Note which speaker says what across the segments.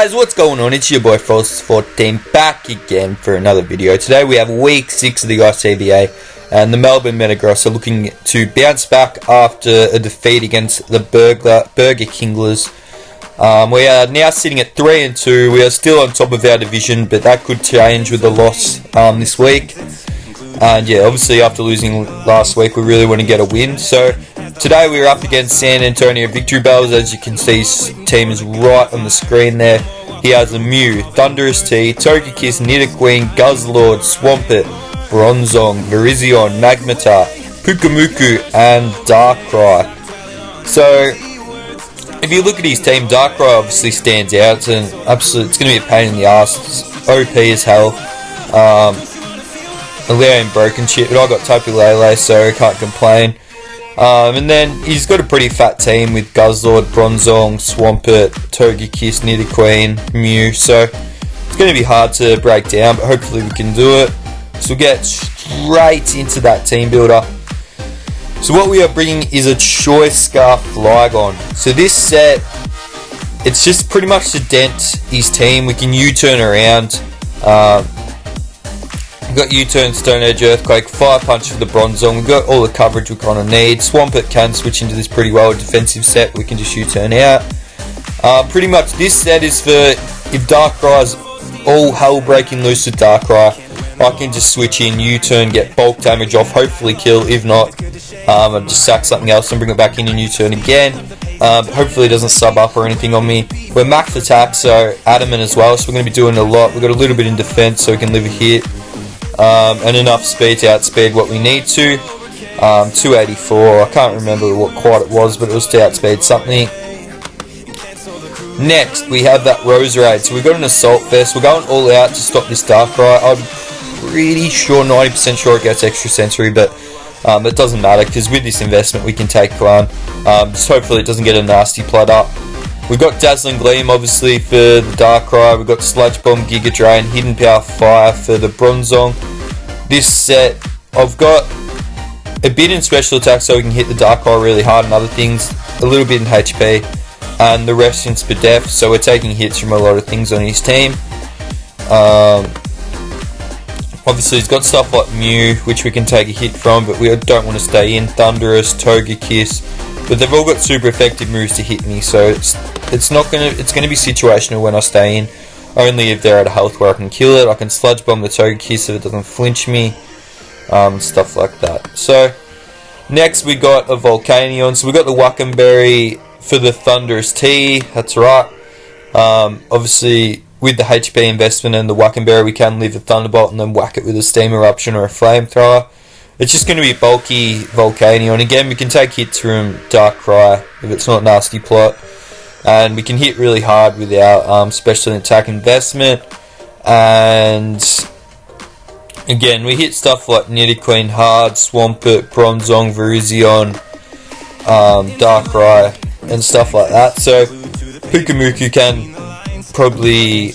Speaker 1: Guys, what's going on? It's your boy Frawls 14 back again for another video. Today we have week 6 of the ICBA, and the Melbourne Metagross are looking to bounce back after a defeat against the Burger Kinglers. We are now sitting at 3-2. We are still on top of our division, but that could change with the loss this week. And yeah, obviously after losing last week, we really want to get a win. So today we are up against San Antonio Victreebels. As you can see, his team is right on the screen there. He has a Mew, Thunderous T, Togekiss, Nidoqueen, Guzzlord, Swampert, Bronzong, Virizion, Magmata, Pukamuku, and Darkrai. So if you look at his team, Darkrai obviously stands out. It's going to be a pain in the ass. It's OP as hell. Allowing broken shit, but I got Tapu Lele, so I can't complain. And then he's got a pretty fat team with Guzzlord, Bronzong, Swampert, Togekiss, Nidoqueen, Mew, so it's going to be hard to break down, but hopefully we can do it. So we'll get straight into that team builder. So what we are bringing is a Choice Scarf Flygon. So this set, it's just pretty much to dent his team. We can U-turn around. We've got U-turn, Stone Edge, Earthquake, Fire Punch for the Bronzong. We've got all the coverage we kind of need. Swampert can switch into this pretty well, a defensive set. We can just U-turn out. Pretty much this set is for if Darkrai's all hell breaking loose with Darkrai, I can just switch in, U-turn, get bulk damage off, hopefully kill. If not, I'll just sack something else and bring it back in and U-turn again. Hopefully it doesn't sub up or anything on me. We're max attack, so adamant as well, so we're going to be doing a lot. We've got a little bit in defense, so we can live a hit. And enough speed to outspeed what we need to. 284, I can't remember what quite it was, but it was to outspeed something. Next, we have that Roserade. So we've got an Assault Vest. We're going all out to stop this Darkrai. I'm pretty sure, 90% sure it gets extra sensory, but it doesn't matter, because with this investment we can take one. Just hopefully it doesn't get a nasty plot up. We've got Dazzling Gleam, obviously, for the Darkrai. We've got Sludge Bomb, Giga Drain, Hidden Power Fire for the Bronzong. This set, I've got a bit in special attack so we can hit the Darkrai really hard and other things, a little bit in HP, and the rest in Spadef, so we're taking hits from a lot of things on his team. Obviously he's got stuff like Mew, which we can take a hit from, but we don't want to stay in. Thunderous, Togekiss, but they've all got super effective moves to hit me, so it's going to be situational when I stay in. Only if they're at a health where I can kill it. I can Sludge Bomb the Togekiss so it doesn't flinch me, stuff like that. So next we got a Volcanion. So we got the Wackenberry for the Thunderous T. That's right. Obviously with the HP investment and the Wackenberry, we can leave the Thunderbolt and then whack it with a Steam Eruption or a Flamethrower. It's just going to be bulky Volcanion. Again, we can take hits from Darkrai if it's not nasty plot. And we can hit really hard with our special attack investment. And again, we hit stuff like Nidoqueen hard, Swampert, Bronzong, Virizion, Darkrai, and stuff like that. So Pukamuku can probably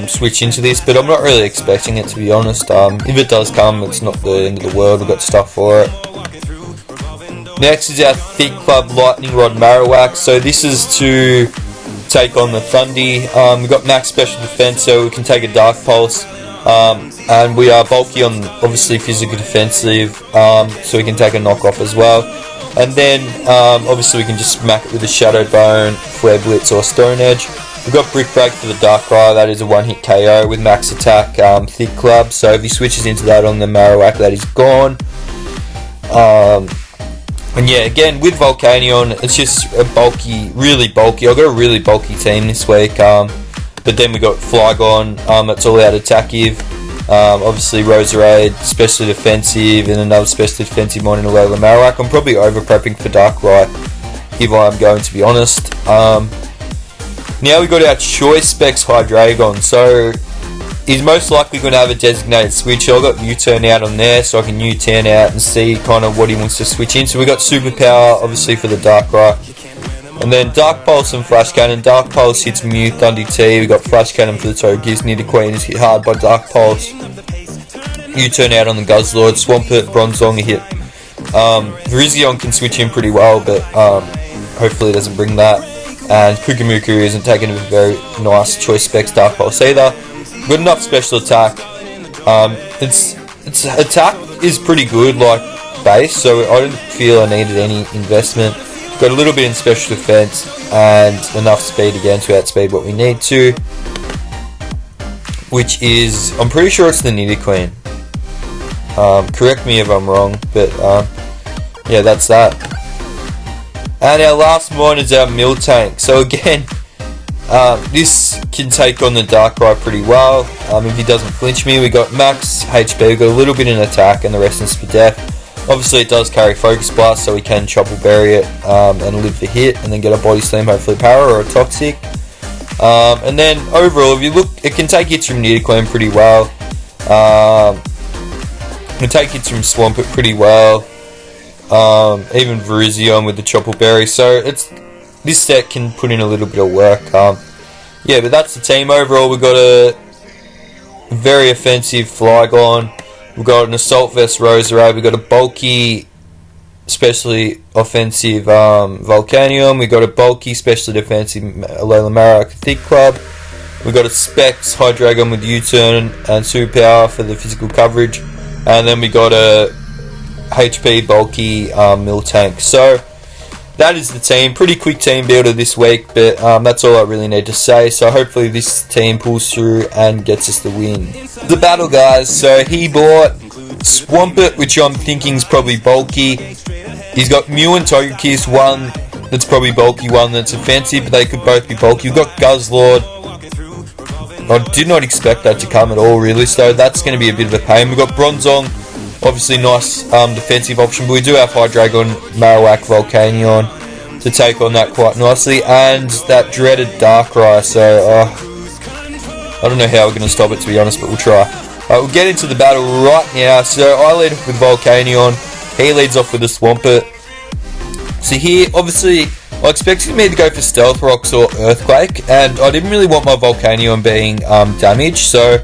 Speaker 1: switch into this, but I'm not really expecting it, to be honest. If it does come, it's not the end of the world. We've got stuff for it. Next is our Thick Club Lightning Rod Marowak. So this is to take on the Thundy. We've got max special defense, so we can take a Dark Pulse. And we are bulky on, obviously, physical defensive, so we can take a knockoff as well. And then, obviously, we can just smack it with a Shadow Bone, Flare Blitz, or Stone Edge. We've got Brick Break for the Darkrai. That is a one-hit KO with max attack, Thick Club. So if he switches into that on the Marowak, that is gone. And yeah, again, with Volcanion, it's just a bulky, really bulky. I've got a really bulky team this week. But then we got Flygon, that's all out attackive. Obviously Roserade, specially defensive, and another specially defensive one in a Alola Marowak. I'm probably over-prepping for Darkrai, if I'm going to be honest. Now we got our Choice Specs Hydreigon. So he's most likely going to have a designated switch. So I've got U-turn out on there, so I can U-turn out and see kind of what he wants to switch in. So we got Superpower, obviously, for the Darkrai. And then Dark Pulse and Flash Cannon. Dark Pulse hits Mew, Thundy T. We got Flash Cannon for the Togekiss. Nidoqueen is hit hard by Dark Pulse. U-turn out on the Guzzlord. Swampert, Bronzong a hit. Virizion can switch in pretty well, but hopefully it doesn't bring that. and Kukamuku isn't taking a very nice choice specs Dark Pulse either. Got enough special attack. Its attack is pretty good, like base, so I didn't feel I needed any investment. Got a little bit in special defense and enough speed again to outspeed what we need to, which is, I'm pretty sure it's the Nitty Queen. Correct me if I'm wrong, but yeah, that's that. And our last mon is our Mill Tank. So again, this can take on the Darkrai pretty well. If he doesn't flinch me, we got max HP, we got a little bit in attack, and the rest is for death. Obviously it does carry Focus Blast, so we can Chopple Berry it and live the hit, and then get a Body Slam, hopefully Power or a Toxic. And then overall, if you look, it can take hits from Nidoqueen pretty well. It can take hits from Swampert pretty well. Even Virizion with the Chopple Berry. So this set can put in a little bit of work. Yeah, but that's the team overall. We've got a very offensive Flygon. We've got an Assault Vest Roserade. We've got a bulky, especially offensive Volcanion. We've got a bulky, specially defensive Alola Marowak Thick Club. We've got a Specs Hydreigon with U-Turn and Superpower for the physical coverage. And then we got a HP bulky Mill Tank. So that is the team. Pretty quick team builder this week, but that's all I really need to say. So hopefully this team pulls through and gets us the win. The battle, guys. So he bought Swampert, which I'm thinking is probably bulky. He's got Mew and Togekiss, one that's probably bulky, one that's offensive, but they could both be bulky. We've got Guzzlord. I did not expect that to come at all, really, so that's going to be a bit of a pain. We've got Bronzong, obviously nice defensive option, but we do have Hydreigon, Marowak, Volcanion to take on that quite nicely, and that dreaded Darkrai, so I don't know how we're going to stop it, to be honest, but we'll try. We'll get into the battle right now. So I lead off with Volcanion, he leads off with a Swampert. So here, obviously, I expected me to go for Stealth Rocks or Earthquake, and I didn't really want my Volcanion being damaged, so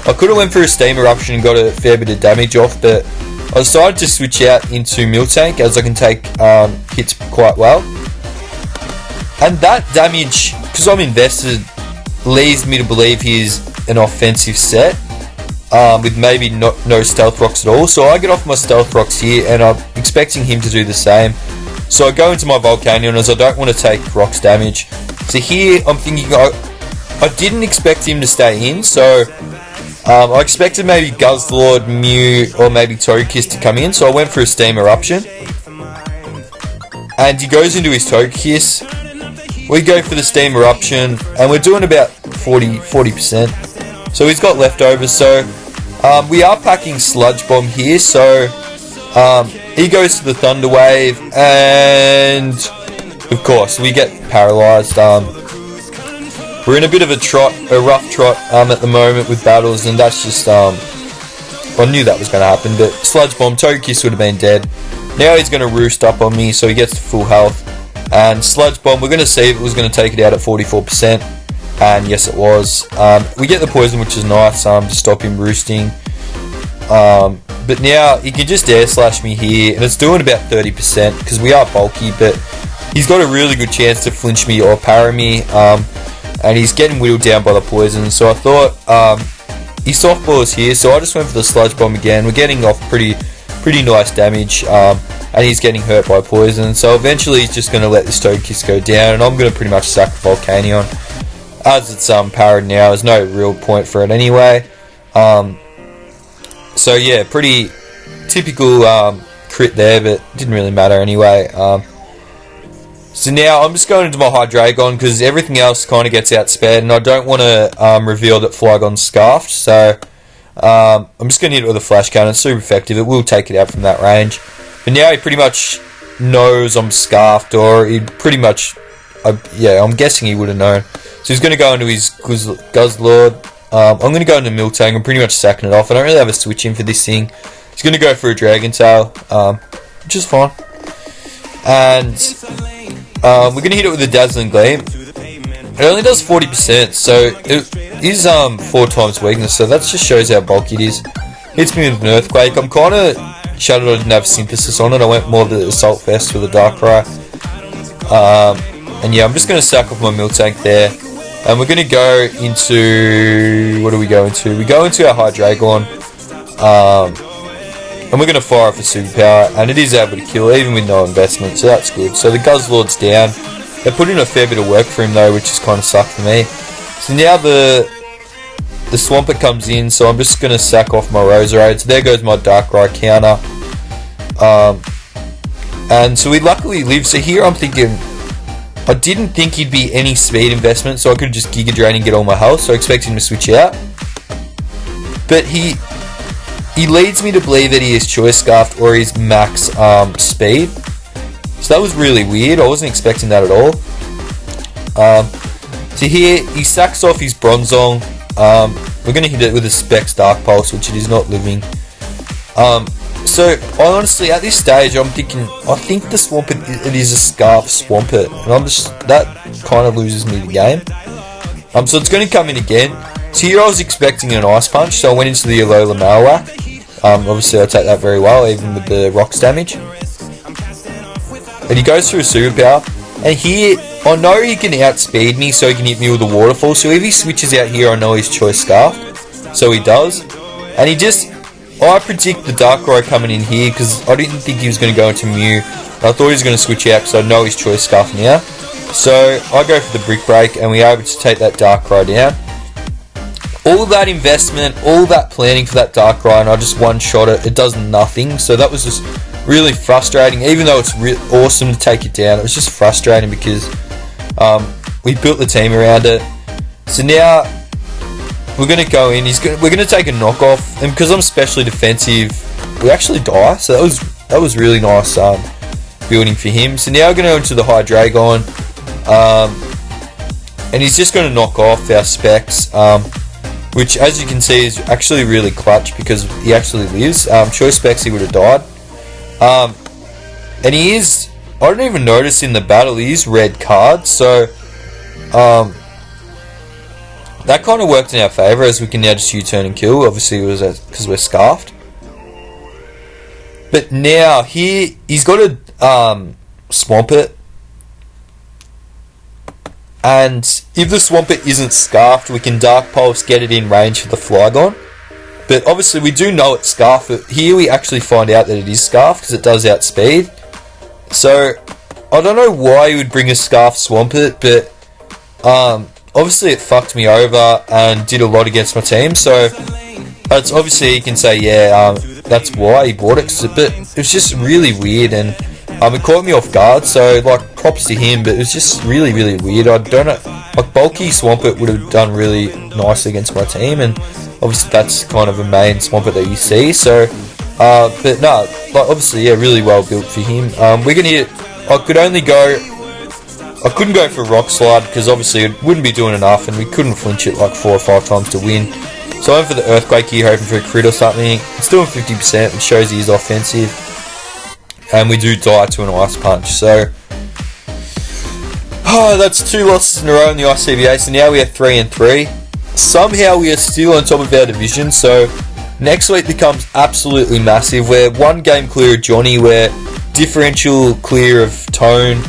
Speaker 1: I could have went for a Steam Eruption and got a fair bit of damage off, but I decided to switch out into Mill Tank, as I can take hits quite well. And that damage, because I'm invested, leads me to believe he's an offensive set, with maybe no Stealth Rocks at all. So I get off my Stealth Rocks here, and I'm expecting him to do the same. So I go into my Volcanion, as I don't want to take Rocks damage. So here, I'm thinking, I didn't expect him to stay in, so I expected maybe Guzzlord, Mew, or maybe Togekiss to come in, so I went for a Steam Eruption. And he goes into his Togekiss. We go for the Steam Eruption, and we're doing about 40%. So he's got leftovers, so we are packing Sludge Bomb here, so he goes to the Thunder Wave, and of course we get paralysed. We're in a bit of a rough trot at the moment with battles, and that's just I knew that was going to happen, but Sludge Bomb, Togekiss would have been dead. Now he's going to roost up on me, so he gets to full health. And Sludge Bomb, we're going to see if it was going to take it out at 44%, and yes it was. We get the poison, which is nice, to stop him roosting. But now he can just Air Slash me here, and it's doing about 30%, because we are bulky, but he's got a really good chance to flinch me or para me, and he's getting whittled down by the poison. So I thought he softballs here, so I just went for the Sludge Bomb again. We're getting off pretty nice damage, and he's getting hurt by poison. So eventually he's just going to let this Togekiss go down, and I'm going to pretty much sack Volcanion. As it's parried now, there's no real point for it anyway. So yeah, pretty typical crit there, but didn't really matter anyway. So now I'm just going into my Hydreigon, because everything else kind of gets outspared, and I don't want to reveal that Flygon's scarfed, so I'm just going to hit it with a Flash Cannon. It's super effective, it will take it out from that range. But now he pretty much knows I'm scarfed, or he pretty much, yeah, I'm guessing he would have known. So he's going to go into his Guzzlord. I'm going to go into Mill Tank. I'm pretty much sacking it off. I don't really have a switch in for this thing. He's going to go for a Dragon Tail, which is fine. And we're going to hit it with a Dazzling Gleam. It only does 40%, so it is 4 times weakness, so that just shows how bulky it is. Hits me with an Earthquake. I'm kind of shattered I didn't have Synthesis on it. I went more to the Assault Vest with a Darkrai. And yeah, I'm just going to sack off my milk tank there. And we're going to go into... What do we go into? We go into our Hydreigon. And we're going to fire off a superpower. And it is able to kill, even with no investment. So that's good. So the Guzzlord's down. They put in a fair bit of work for him, though, which is kind of sucked for me. So now the Swampert comes in. So I'm just going to sack off my Roserade. So there goes my Darkrai counter. And so we luckily live. So here I'm thinking... I didn't think he'd be any speed investment, so I could just Giga Drain and get all my health, so I expect him to switch out. But he leads me to believe that he is Choice Scarfed or he's max speed. So that was really weird, I wasn't expecting that at all. So here, he sacks off his Bronzong. We're going to hit it with a Specs Dark Pulse, which it is not living. So, honestly, at this stage, I'm thinking, I think the Swampert, it is a Scarf Swampert, and that kind of loses me the game. So it's going to come in again. So here I was expecting an Ice Punch, so I went into the Alola Marowak. Obviously I take that very well, even with the Rocks damage. And he goes through a Superpower, and here, I know he can outspeed me, so he can hit me with a Waterfall, so if he switches out here, I know he's Choice Scarfed. So he does, and he just... I predict the Darkrai coming in here because I didn't think he was going to go into Mew. I thought he was going to switch out because I know he's Choice Scarf now. So I go for the Brick Break and we're able to take that Darkrai down. All that investment, all that planning for that Darkrai, and I just one-shot it. It does nothing. So that was just really frustrating. Even though it's awesome to take it down, it was just frustrating because we built the team around it. So now... we're going to go in, we're going to take a knockoff, and because I'm specially defensive, we actually die, so that was really nice building for him. So now we're going to go into the Hydreigon, and he's just going to knock off our Specs, which as you can see is actually really clutch because he actually lives. Choice Specs, he would have died. And he is, I don't even notice in the battle, he is red card, so... that kind of worked in our favour as we can now just U-turn and kill. Obviously it was because we're Scarfed. But now here he's got a Swampert. And if the Swampert isn't Scarfed, we can Dark Pulse, get it in range for the Flygon. But obviously we do know it's Scarfed. But here we actually find out that it is Scarfed because it does outspeed. So I don't know why you would bring a Scarfed Swampert, but obviously it fucked me over and did a lot against my team, so it's obviously you can say, yeah, that's why he bought it, but it was just really weird, and it caught me off guard, so like props to him, but it was just really weird. I don't know, like bulky Swampert would have done really nicely against my team, and obviously that's kind of a main Swampert that you see, so but no, like obviously yeah, really well built for him. We're gonna hit, I couldn't go for Rock Slide because obviously it wouldn't be doing enough and we couldn't flinch it like 4 or 5 times to win. So I went for the Earthquake here hoping for a crit or something. It's doing 50%, it shows he is offensive. And we do die to an Ice Punch. So that's 2 losses in a row in the ICBA, so now we are 3-3. Somehow we are still on top of our division, so next week becomes absolutely massive. We're 1 game clear of Johnny, we're differential clear of Tone.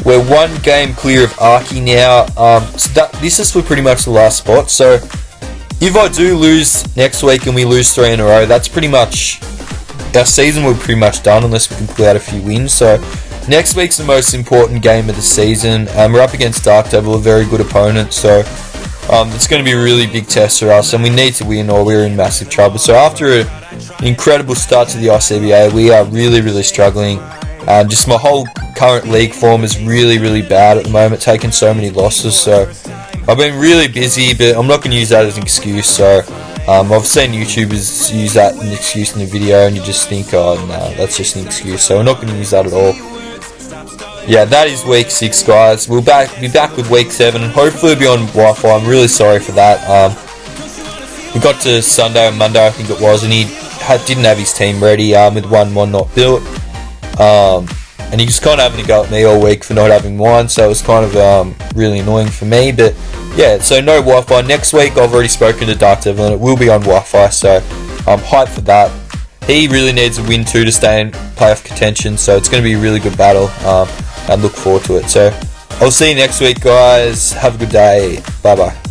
Speaker 1: We're 1 game clear of Arky now, so this is for pretty much the last spot, so if I do lose next week and we lose 3 in a row, that's pretty much, our season will be pretty much done unless we can pull out a few wins, so next week's the most important game of the season, we're up against Dark Devil, a very good opponent, so it's going to be a really big test for us, and we need to win or we're in massive trouble. So after an incredible start to the ICBA, we are really struggling. Just my whole current league form is really bad at the moment, taking so many losses, so I've been really busy, but I'm not going to use that as an excuse. So I've seen YouTubers use that as an excuse in the video and you just think, oh no, that's just an excuse, so we're not going to use that at all. Yeah, that is week 6, guys. We'll be back with week 7 and hopefully we'll be on Wi-Fi. I'm really sorry for that. We got to Sunday or Monday I think it was, and he didn't have his team ready with one mod not built. And he was kind of having a go at me all week for not having mine, so it was kind of really annoying for me. But yeah, so no Wi-Fi. Next week I've already spoken to Dark Devil and it will be on Wi-Fi, so I'm hyped for that. He really needs a win too to stay in playoff contention, so it's going to be a really good battle, and look forward to it. So I'll see you next week, guys. Have a good day. Bye bye.